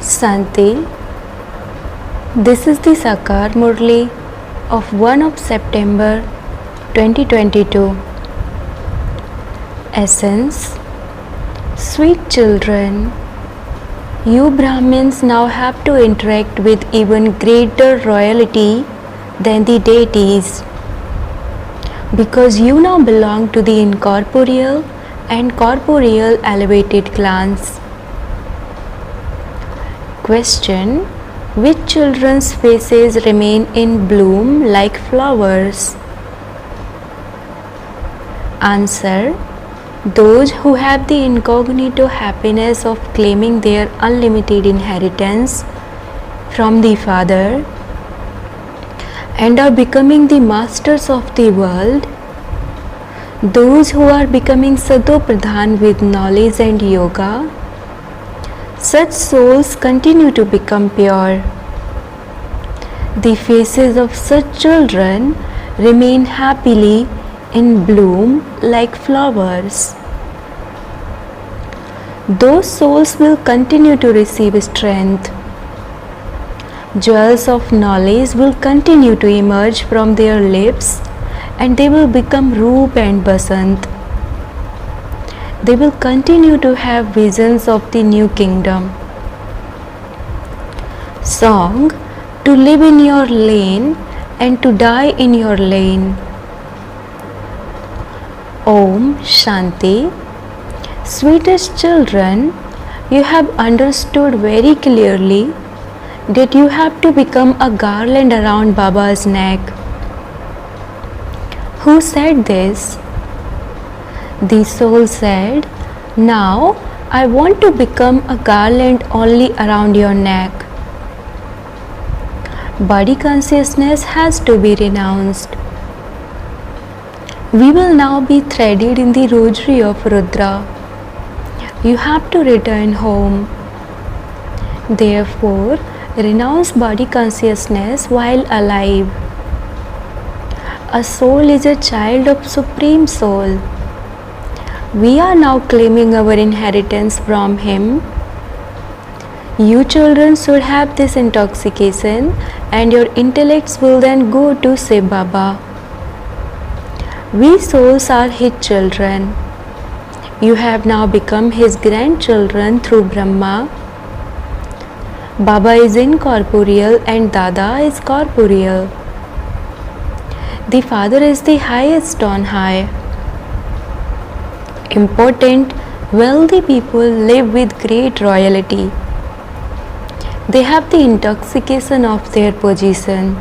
Santi, this is the Sakar Murli of 1 of September 2022. Essence: Sweet children, you Brahmins now have to interact with even greater royalty than the deities, because you now belong to the incorporeal and corporeal elevated clans. Question: which children's faces remain in bloom like flowers? Answer: those who have the incognito happiness of claiming their unlimited inheritance from the Father and are becoming the masters of the world. Those who are becoming Sato Pradhan with knowledge and yoga, such souls continue to become pure. The faces of such children remain happily in bloom like flowers. Those souls will continue to receive strength. Jewels of knowledge will continue to emerge from their lips, and they will become Roop and Basant. They will continue to have visions of the new kingdom. Song: to live in your lane and to die in your lane. Om Shanti. Sweetest children, you have understood very clearly that you have to become a garland around Baba's neck. Who said this? The soul said, now I want to become a garland only around your neck. Body consciousness has to be renounced. We will now be threaded in the rosary of Rudra. You have to return home. Therefore, renounce body consciousness while alive. A soul is a child of Supreme Soul. We are now claiming our inheritance from Him. You children should have this intoxication, and your intellects will then go to Shiv Baba. We souls are His children. You have now become His grandchildren through Brahma. Baba is incorporeal and Dada is corporeal. The Father is the highest on high. Important, wealthy people live with great royalty. They have the intoxication of their position.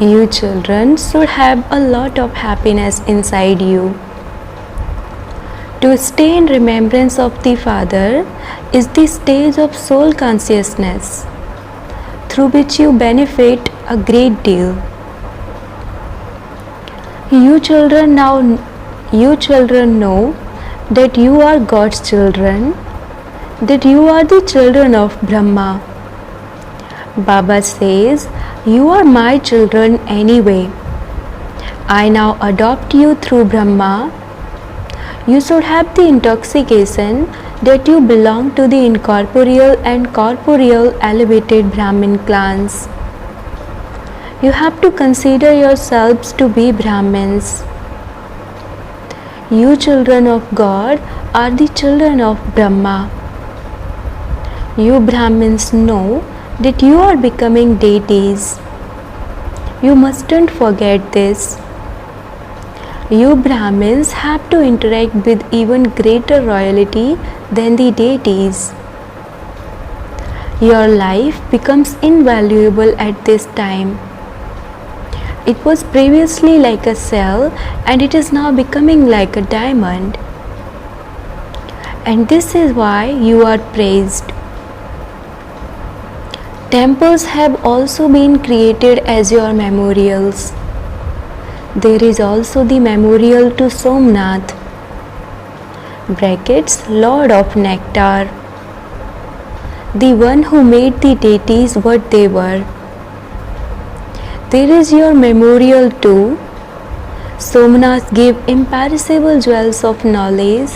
You children should have a lot of happiness inside you. To stay in remembrance of the Father is the stage of soul consciousness, through which you benefit a great deal. You children know that you are God's children, that you are the children of Brahma. Baba says, you are my children anyway. I now adopt you through Brahma. You should have the intoxication that you belong to the incorporeal and corporeal elevated Brahmin clans. You have to consider yourselves to be Brahmins. You children of God are the children of Brahma. You Brahmins know that you are becoming deities. You mustn't forget this. You Brahmins have to interact with even greater royalty than the deities. Your life becomes invaluable at this time. It was previously like a cell, and it is now becoming like a diamond. And this is why you are praised. Temples have also been created as your memorials. There is also the memorial to Somnath (Lord of Nectar), the one who made the deities what they were. There is your memorial too. Somnath gave imperishable jewels of knowledge,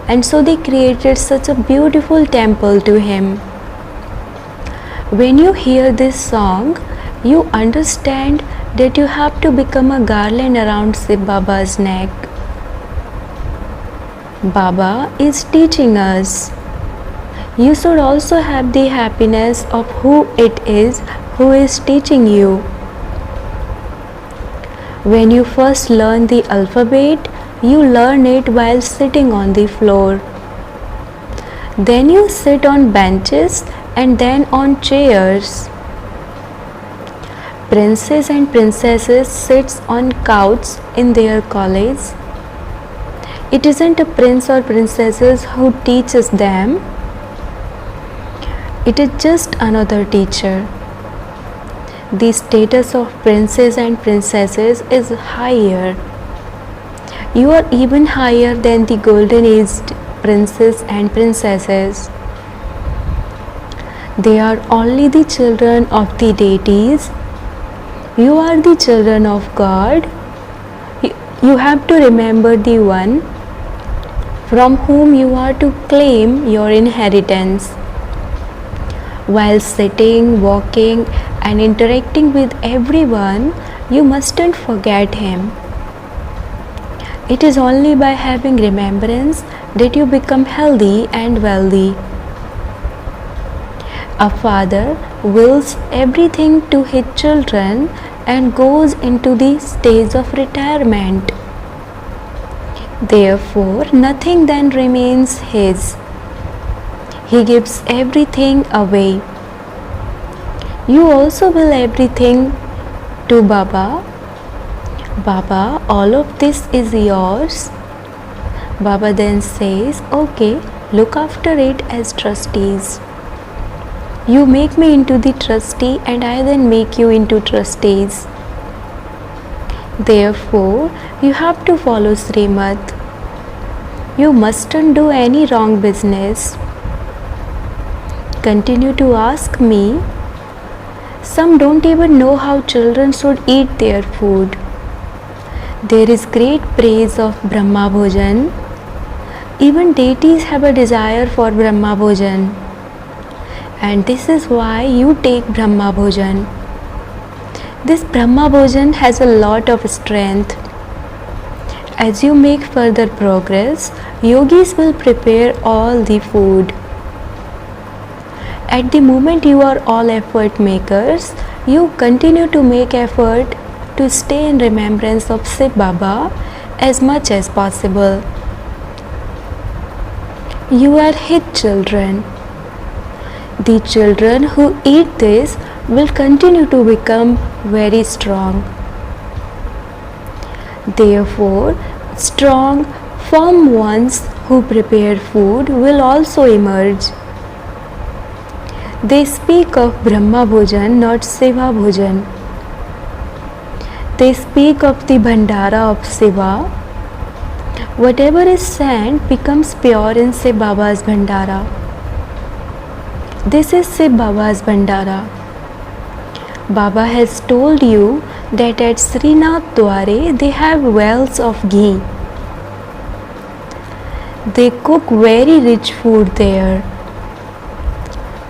and so they created such a beautiful temple to him. When you hear this song, you understand that you have to become a garland around Shiv Baba's neck. Baba is teaching us. You should also have the happiness of who it is who is teaching you. When you first learn the alphabet, you learn it while sitting on the floor. Then you sit on benches and then on chairs. Princes and princesses sit on couches in their college. It isn't a prince or princesses who teaches them. It is just another teacher. The status of princes and princesses is higher. You are even higher than the golden aged princes and princesses. They are only the children of the deities. You are the children of God. You have to remember the one from whom you are to claim your inheritance. While sitting, walking, and interacting with everyone, you mustn't forget him. It is only by having remembrance that you become healthy and wealthy. A father wills everything to his children and goes into the stage of retirement. Therefore, nothing then remains his. He gives everything away. You also will everything to Baba. Baba, all of this is yours. Baba then says, okay, look after it as trustees. You make me into the trustee and I then make you into trustees. Therefore, you have to follow Srimad. You mustn't do any wrong business. Continue to ask me. Some don't even know how children should eat their food. There is great praise of Brahma Bhojan. Even deities have a desire for Brahma Bhojan. And this is why you take Brahma Bhojan. This Brahma Bhojan has a lot of strength. As you make further progress, yogis will prepare all the food. At the moment you are all effort makers, you continue to make effort to stay in remembrance of Shiv Baba as much as possible. You are his children. The children who eat this will continue to become very strong. Therefore, strong, firm ones who prepare food will also emerge. They speak of Brahma Bhojan, not Shiva Bhojan. They speak of the Bhandara of Shiva. Whatever is sent becomes pure in Shiv Baba's Bhandara. This is Shiv Baba's Bhandara. Baba has told you that at Srinath Dware they have wells of ghee. They cook very rich food there.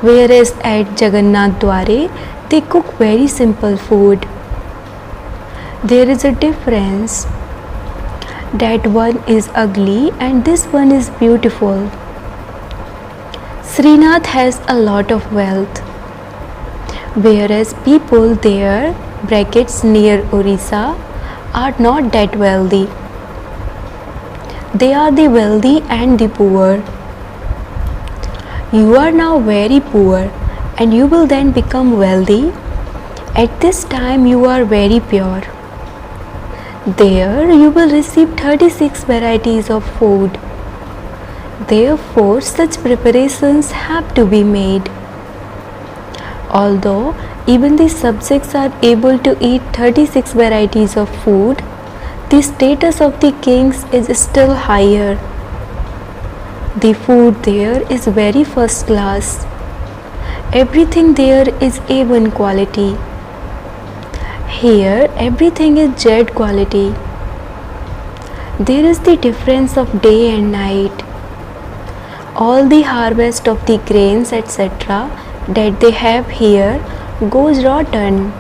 Whereas at Jagannath Dware they cook very simple food. There is a difference. That one is ugly and this one is beautiful. Srinath has a lot of wealth, whereas people there, brackets near Orissa, are not that wealthy. They are the wealthy and the poor. You are now very poor and you will then become wealthy. At this time you are very pure. There you will receive 36 varieties of food. Therefore, such preparations have to be made. Although even the subjects are able to eat 36 varieties of food, the status of the kings is still higher. The food there is very first class. Everything there is A1 quality. Here everything is Z quality. There is the difference of day and night. All the harvest of the grains etc. that they have here goes rotten.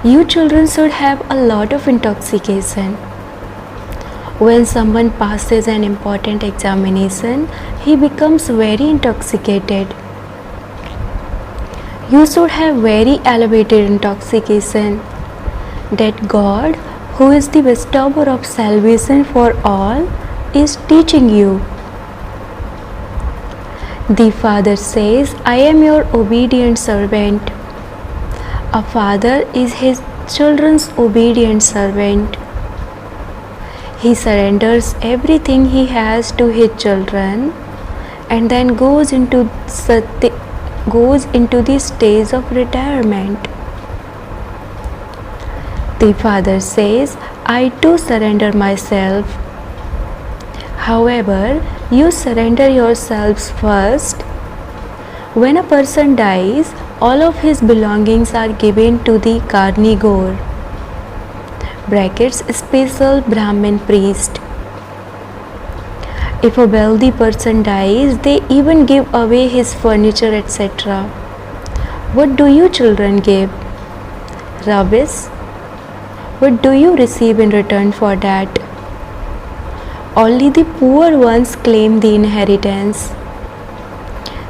You children should have a lot of intoxication. When someone passes an important examination, he becomes very intoxicated. You should have very elevated intoxication that God, who is the bestower of salvation for all, is teaching you. The Father says, I am your obedient servant. A father is his children's obedient servant. He surrenders everything he has to his children and then goes into the stage of retirement. The Father says, I too surrender myself. However, you surrender yourselves first. When a person dies, all of his belongings are given to the carnivore (special Brahmin priest). If a wealthy person dies, they even give away his furniture, etc. What do you children give? Rubbish. What do you receive in return for that? Only the poor ones claim the inheritance.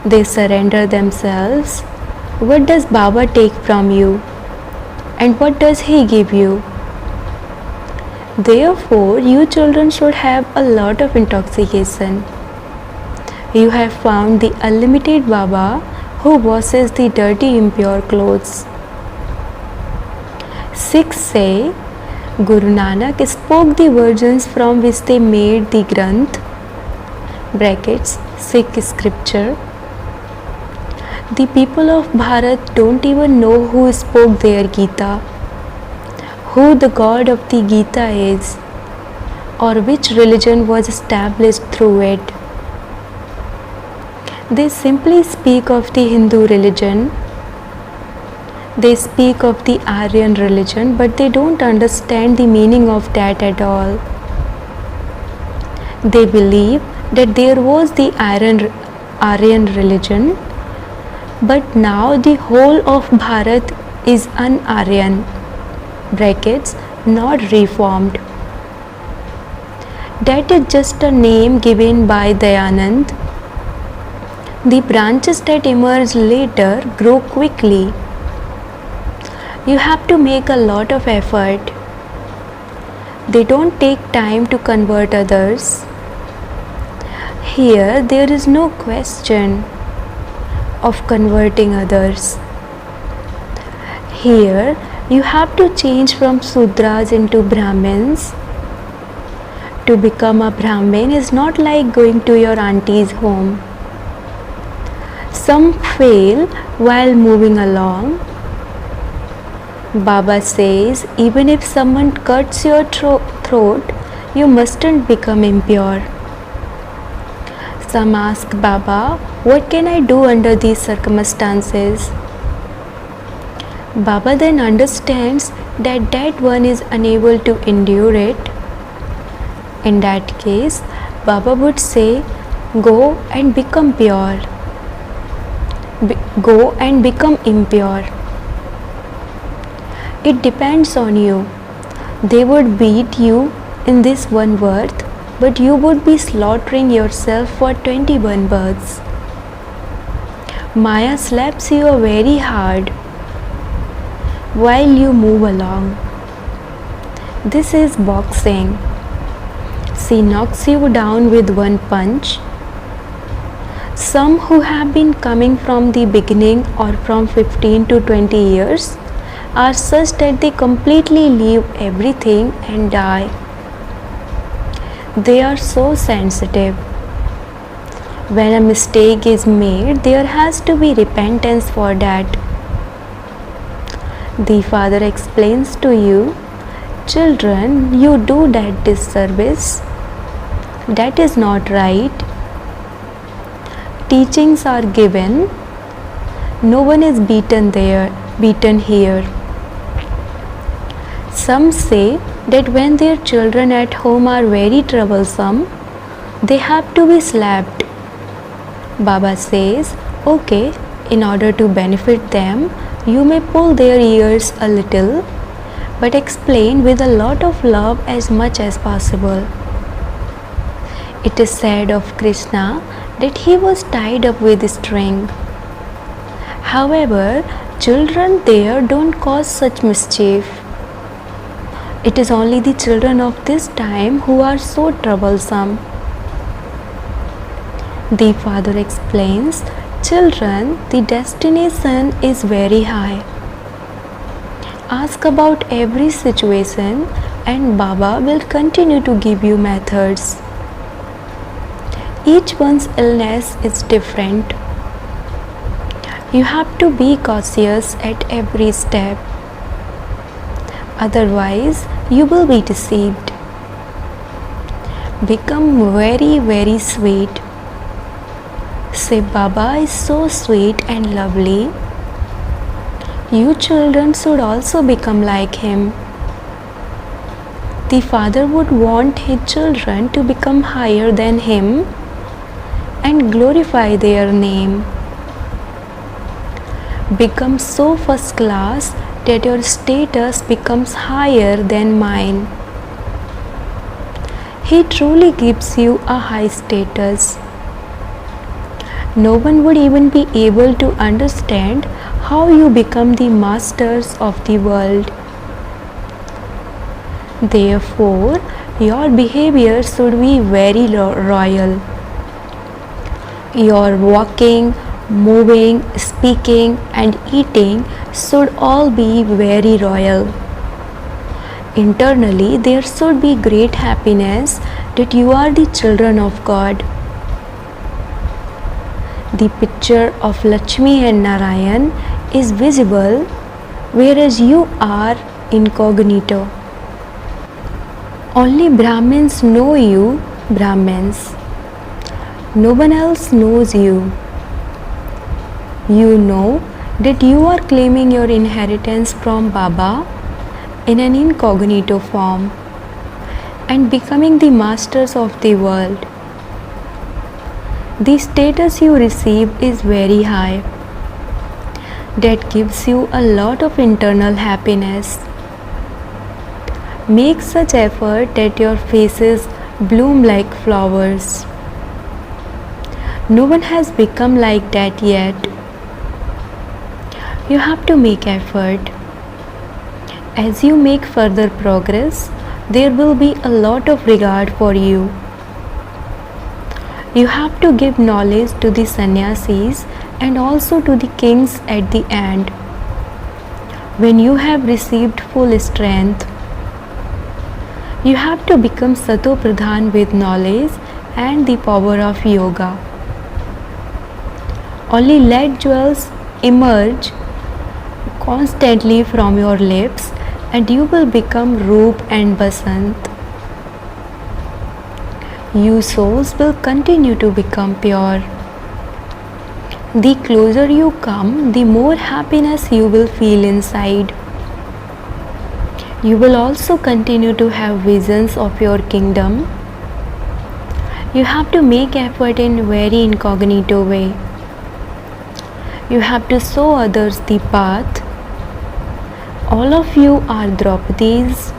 They surrender themselves. What does Baba take from you? And what does he give you? Therefore, you children should have a lot of intoxication. You have found the unlimited Baba who washes the dirty, impure clothes. Sikhs say, Guru Nanak spoke the versions from which they made the Granth (Sikh scripture). The people of Bharat don't even know who spoke their Gita, who the God of the Gita is, or which religion was established through it. They simply speak of the Hindu religion. They speak of the Aryan religion, but they don't understand the meaning of that at all. They believe that there was the Aryan religion, but now the whole of Bharat is un-Aryan (not reformed). That is just a name given by Dayanand. The branches that emerge later grow quickly. You have to make a lot of effort. They don't take time to convert others. Here there is no question of converting others. Here you have to change from Sudras into Brahmins. To become a Brahmin is not like going to your auntie's home. Some fail while moving along. Baba says, even if someone cuts your throat, you mustn't become impure. Some ask Baba, what can I do under these circumstances? Baba then understands that that one is unable to endure it. In that case, Baba would say, go and become pure. Go and become impure. It depends on you. They would beat you in this one birth, but you would be slaughtering yourself for 21 births. Maya slaps you very hard while you move along. This is boxing. She knocks you down with one punch. Some who have been coming from the beginning or from 15 to 20 years are such that they completely leave everything and die. They are so sensitive. When a mistake is made, there has to be repentance for that. The Father explains to you, children, you do that disservice. That is not right. Teachings are given. No one is beaten here. Some say that when their children at home are very troublesome, they have to be slapped. Baba says, Okay, in order to benefit them, you may pull their ears a little, but explain with a lot of love as much as possible. It is said of Krishna that he was tied up with string. However, children there don't cause such mischief. It is only the children of this time who are so troublesome. The father explains, children, the destination is very high. Ask about every situation and Baba will continue to give you methods. Each one's illness is different. You have to be cautious at every step. Otherwise, you will be deceived. Become very, very sweet. Say, Baba is so sweet and lovely. You children should also become like him. The father would want his children to become higher than him and glorify their name. Become so first class that your status becomes higher than mine. He truly gives you a high status. No one would even be able to understand how you become the masters of the world. Therefore, your behavior should be very royal. Your walking, moving, speaking, and eating should all be very royal. Internally, there should be great happiness that you are the children of God. The picture of Lakshmi and Narayan is visible, whereas you are incognito. Only Brahmins know you, Brahmins. No one else knows you. You know that you are claiming your inheritance from Baba in an incognito form and becoming the masters of the world. The status you receive is very high. That gives you a lot of internal happiness. Make such effort that your faces bloom like flowers. No one has become like that yet. You have to make effort. As you make further progress, there will be a lot of regard for you. You have to give knowledge to the sannyasis and also to the kings at the end. When you have received full strength, you have to become Sato Pradhan with knowledge and the power of yoga. Only let jewels emerge constantly from your lips and you will become Roop and Basant. You souls will continue to become pure. The closer you come, the more happiness you will feel inside. You will also continue to have visions of your kingdom. You have to make effort in very incognito way. You have to show others the path. All of you are Draupadis.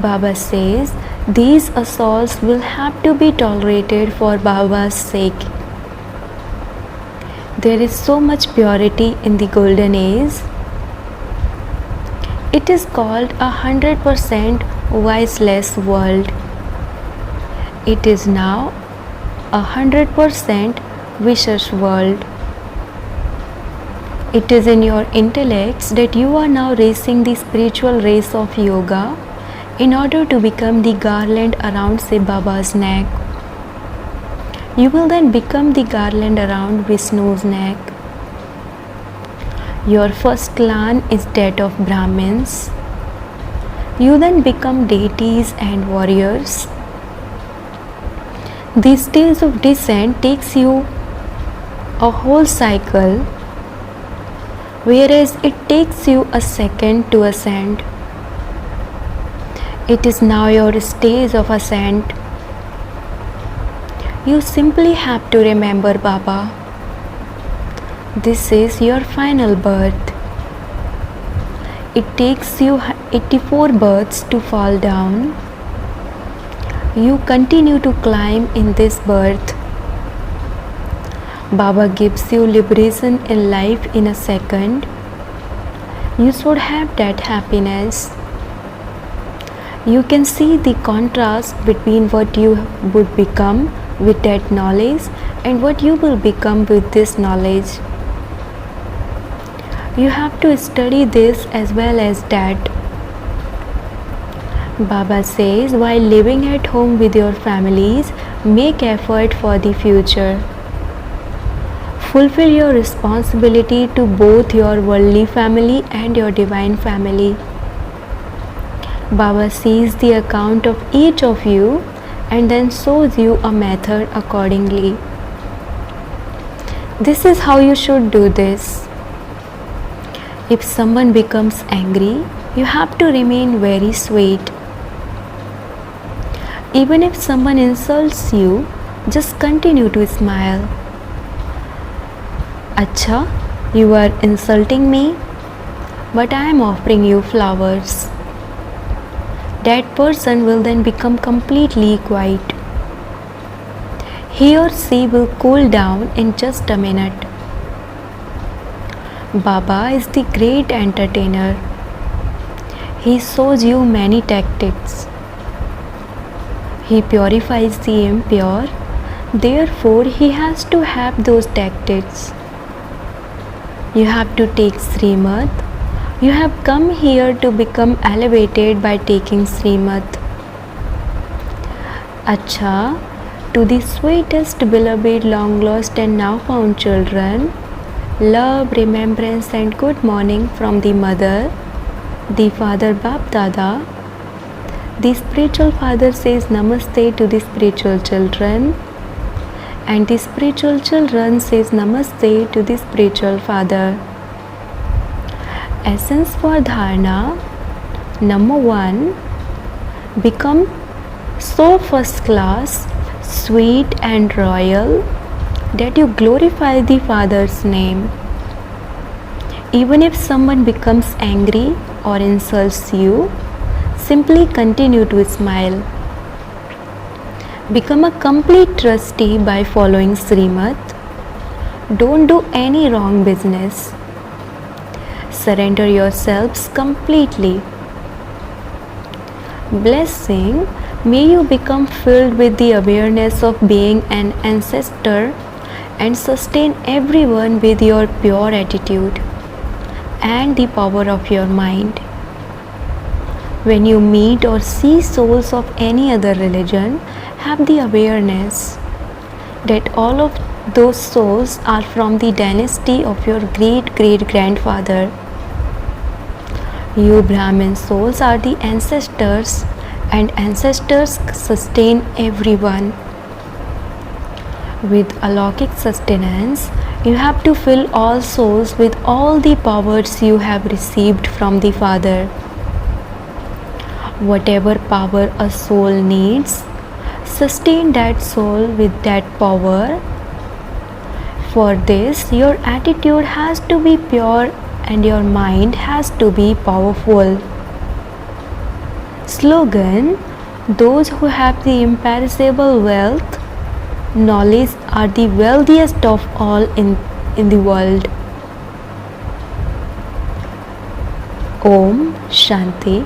Baba says, these assaults will have to be tolerated for Baba's sake. There is so much purity in the golden age. It is called 100% viceless world. It is now 100% vicious world. It is in your intellects that you are now racing the spiritual race of yoga in order to become the garland around Sai Baba's neck. You will then become the garland around Vishnu's neck. Your first clan is that of Brahmins. You then become deities and warriors. This stage of descent takes you a whole cycle, whereas it takes you a second to ascend. It is now your stage of ascent. You simply have to remember Baba. This is your final birth. It takes you 84 births to fall down. You continue to climb in this birth. Baba gives you liberation in life in a second. You should have that happiness. You can see the contrast between what you would become with that knowledge and what you will become with this knowledge. You have to study this as well as that. Baba says, while living at home with your families, make effort for the future. Fulfill your responsibility to both your worldly family and your divine family. Baba sees the account of each of you and then shows you a method accordingly. This is how you should do this. If someone becomes angry, you have to remain very sweet. Even if someone insults you, just continue to smile. Acha, you are insulting me, but I am offering you flowers. That person will then become completely quiet. He or she will cool down in just a minute. Baba is the great entertainer. He shows you many tactics. He purifies the impure, therefore he has to have those tactics. You have to take Srimad. You have come here to become elevated by taking Srimad. Acha, to the sweetest, beloved, long lost and now found children, love, remembrance and good morning from the mother, the father Bap Dada. The spiritual father says namaste to the spiritual children, and the spiritual children says namaste to the spiritual father. Essence for dharana. Number 1. Become so first class, sweet and royal that you glorify the Father's name. Even if someone becomes angry or insults you, simply continue to smile. Become a complete trustee by following Srimad. Don't do any wrong business. Surrender yourselves completely. Blessing, may you become filled with the awareness of being an ancestor and sustain everyone with your pure attitude and the power of your mind. When you meet or see souls of any other religion, have the awareness that all of those souls are from the dynasty of your great-great-grandfather. You Brahmin souls are the ancestors, and ancestors sustain everyone. With alaukic sustenance, you have to fill all souls with all the powers you have received from the Father. Whatever power a soul needs, sustain that soul with that power. For this, your attitude has to be pure and your mind has to be powerful. Slogan: those who have the imperishable wealth, knowledge, are the wealthiest of all in the world. Om Shanti.